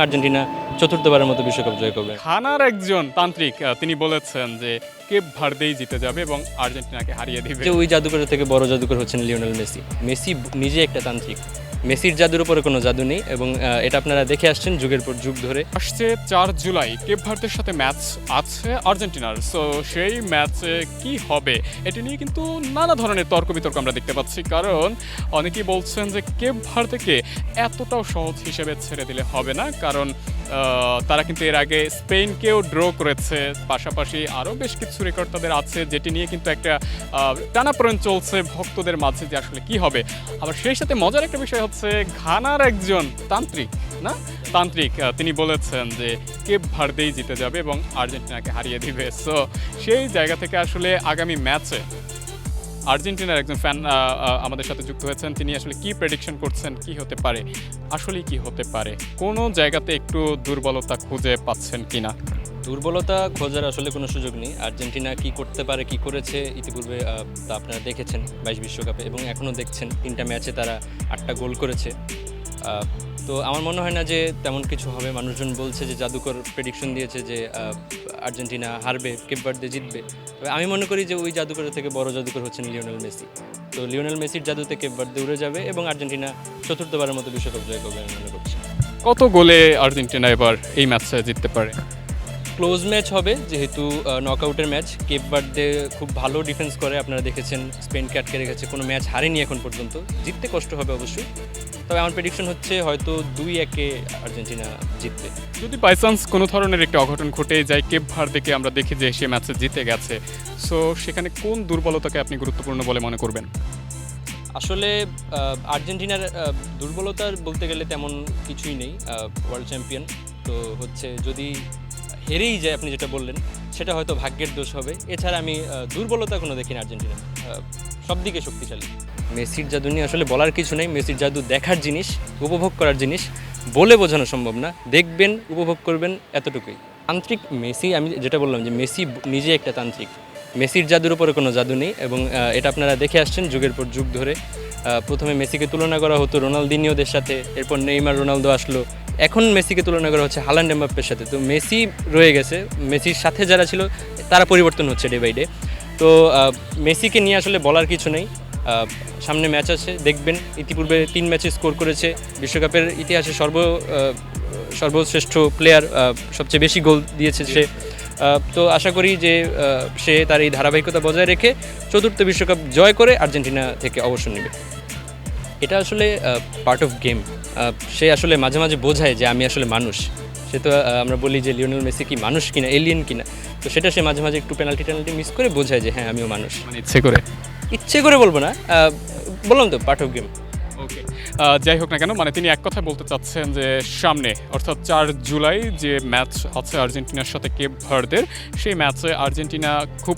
Argentina চতুর্থবারের মতো বিশ্বকাপ জয় করবে। ঘানার একজন তান্ত্রিক তিনি বলেছেন যে কেপ ভার্দেই জিতে যাবে এবং আর্জেন্টিনাকে হারিয়ে দিবে। যে ওই জাদুকরের থেকে বড় জাদুকর হচ্ছেন লিওনেল মেসি। মেসি নিজে একটা তান্ত্রিক। মেসির জাদুর উপরে কোনো জাদু নেই এবং এটা আপনারা দেখে আসছেন যুগের পর যুগ ধরে। আসছে 4 জুলাই কেপ ভার্দের সাথে ম্যাচ আছে আর্জেন্টিনার। সো সেই ম্যাচে কি হবে এটি নিয়ে কিন্তু নানা ধরনের তর্ক বিতর্ক আমরা দেখতে পাচ্ছি, কারণ অনেকেই বলছেন যে কেপ ভার্দেকে এতটাও সহজ হিসেবে ছেড়ে দিলে হবে না, কারণ তারা কিন্তু এর আগে স্পেনকেও ড্র করেছে, পাশাপাশি আরও বেশ কিছু রেকর্ড তাদের আছে, যেটি নিয়ে কিন্তু একটা টানাপোড়েন চলছে ভক্তদের মাঝে যে আসলে কি হবে। আবার সেই সাথে মজার একটা বিষয় হচ্ছে ঘানার একজন তান্ত্রিক তিনি বলেছেন যে কেপ ভার্দেই জিতে যাবে এবং আর্জেন্টিনাকে হারিয়ে দিবে। সো সেই জায়গা থেকে আসলে আগামী ম্যাচে আর্জেন্টিনার একজন ফ্যান আমাদের সাথে যুক্ত হয়েছেন, তিনি আসলে কি প্রেডিকশন করছেন, কি হতে পারে, আসলেই কি হতে পারে, কোনো জায়গাতে একটু দুর্বলতা খুঁজে পাচ্ছেন কিনা? দুর্বলতা খোঁজার আসলে কোনো সুযোগ নেই। আর্জেন্টিনা কি করতে পারে, কি করেছে ইতিপূর্বে তা আপনারা দেখেছেন 22 বিশ্বকাপে এবং এখনও দেখছেন। 3টা ম্যাচে তারা 8টা গোল করেছে। তো আমার মনে হয় না যে তেমন কিছু হবে। মানুষজন বলছে যে জাদুকর প্রেডিকশন দিয়েছে যে আর্জেন্টিনা হারবে, কেপ ভার্দে জিতবে। তবে আমি মনে করি যে ওই জাদুকরের থেকে বড় জাদুকর হচ্ছেন লিওনেল মেসি। তো লিওনেল মেসির জাদুতে কেপ ভার্দে উড়ে যাবে এবং আর্জেন্টিনা চতুর্থবারের মতো বিশ্বকাপ জয় করবে আমি মনে করছি। কত গোলে আর্জেন্টিনা এবার এই ম্যাচে জিততে পারে? ক্লোজ ম্যাচ হবে, যেহেতু নকআউটের ম্যাচ। কেপ ভার্দে খুব ভালো ডিফেন্স করে, আপনারা দেখেছেন স্পেনকে আটকে রেখেছে, কোনো ম্যাচ হারেনি এখন পর্যন্ত। জিততে কষ্ট হবে অবশ্যই, তবে আমার প্রেডিকশন হচ্ছে হয়তো 2-1 আর্জেন্টিনা জিতবে। যদি বাই চান্স কোনো ধরনের একটা অঘটন ঘটে যায়, কেপ ভার্দেকে আমরা দেখি যে সে ম্যাচে জিতে গেছে, সো সেখানে কোন দুর্বলতাকে আপনি গুরুত্বপূর্ণ বলে মনে করবেন? আসলে আর্জেন্টিনার দুর্বলতার বলতে গেলে তেমন কিছুই নেই। ওয়ার্ল্ড চ্যাম্পিয়ন তো হচ্ছে, যদি হেরেই যায় আপনি যেটা বললেন, সেটা হয়তো ভাগ্যের দোষ হবে। এছাড়া আমি দুর্বলতা কোনো দেখি না আর্জেন্টিনা, সব দিকে শক্তিশালী। মেসির জাদু নিয়ে আসলে বলার কিছু নেই। মেসির জাদু দেখার জিনিস, উপভোগ করার জিনিস, বলে বোঝানো সম্ভব না। দেখবেন, উপভোগ করবেন, এতটুকুই। তান্ত্রিক মেসি, আমি যেটা বললাম যে মেসি নিজে একটা তান্ত্রিক। মেসির জাদুর উপরে কোনো জাদু নেই এবং এটা আপনারা দেখে আসছেন যুগের পর যুগ ধরে। প্রথমে মেসিকে তুলনা করা হতো রোনালদিনিওদের সাথে, এরপর নেইমার রোনালদো আসলো, এখন মেসিকে তুলনা করা হচ্ছে হালান্ড এমবাপ্পের সাথে। তো মেসি রয়ে গেছে, মেসির সাথে যারা ছিল তারা পরিবর্তন হচ্ছে ডে বাই ডে। তো মেসিকে নিয়ে আসলে বলার কিছু নেই। সামনে ম্যাচ আছে, দেখবেন। ইতিপূর্বে 3 ম্যাচে স্কোর করেছে, বিশ্বকাপের ইতিহাসে সর্বশ্রেষ্ঠ প্লেয়ার, সবচেয়ে বেশি গোল দিয়েছে সে। তো আশা করি যে সে তার এই ধারাবাহিকতা বজায় রেখে চতুর্থ বিশ্বকাপ জয় করে আর্জেন্টিনা থেকে অবসর নেবে। এটা আসলে পার্ট অফ গেম। সে আসলে মাঝে মাঝে বোঝায় যে আমি আসলে মানুষ। সে তো আমরা বলি যে লিওনেল মেসি কি মানুষ কিনা, এলিয়েন কিনা, তো সেটা সে মাঝে মাঝে একটু পেনাল্টি মিস করে বোঝায় যে হ্যাঁ আমিও মানুষ। মানে ইচ্ছে করে বলবো না, বললাম তো পার্ট অফ গেম। ওকে, যাই হোক না কেন, মানে তিনি এক কথা বলতে চাচ্ছেন যে সামনে অর্থাৎ 4 জুলাই যে ম্যাচ আছে আর্জেন্টিনার সাথে কেপ ভার্দের, সেই ম্যাচে আর্জেন্টিনা খুব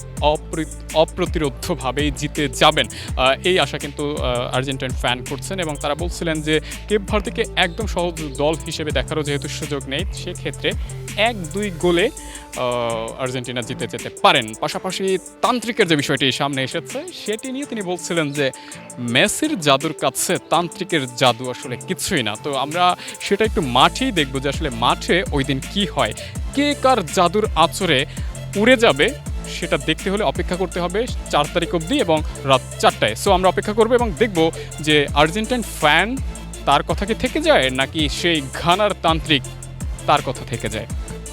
অপ্রতিরোধ্যভাবেই জিতে যাবেন, এই আশা কিন্তু আর্জেন্টাইন ফ্যান করছেন। এবং তারা বলছিলেন যে কেপ ভার্দেকে একদম সহজ দল হিসেবে দেখারও যেহেতু সুযোগ নেই, সেক্ষেত্রে 1-2 গোলে আর্জেন্টিনা জিতে যেতে পারেন। পাশাপাশি তান্ত্রিকের যে বিষয়টি সামনে এসেছে সেটি নিয়ে তিনি বলছিলেন যে মেসির জাদুর কাছে তান্ত্রিকের জাদু আসলে কিছুই না। তো আমরা সেটা একটু মাঠেই দেখব যে আসলে মাঠে ওই দিন কী হয়, কে কার জাদুর আঁচড়ে উড়ে যাবে, সেটা দেখতে হলে অপেক্ষা করতে হবে 4 তারিখ অবধি এবং রাত 4টায়। সো আমরা অপেক্ষা করবো এবং দেখব যে আর্জেন্টাইন ফ্যান তার কথা কি থেকে যায় নাকি সেই ঘানার তান্ত্রিক তার কথা থেকে যায়।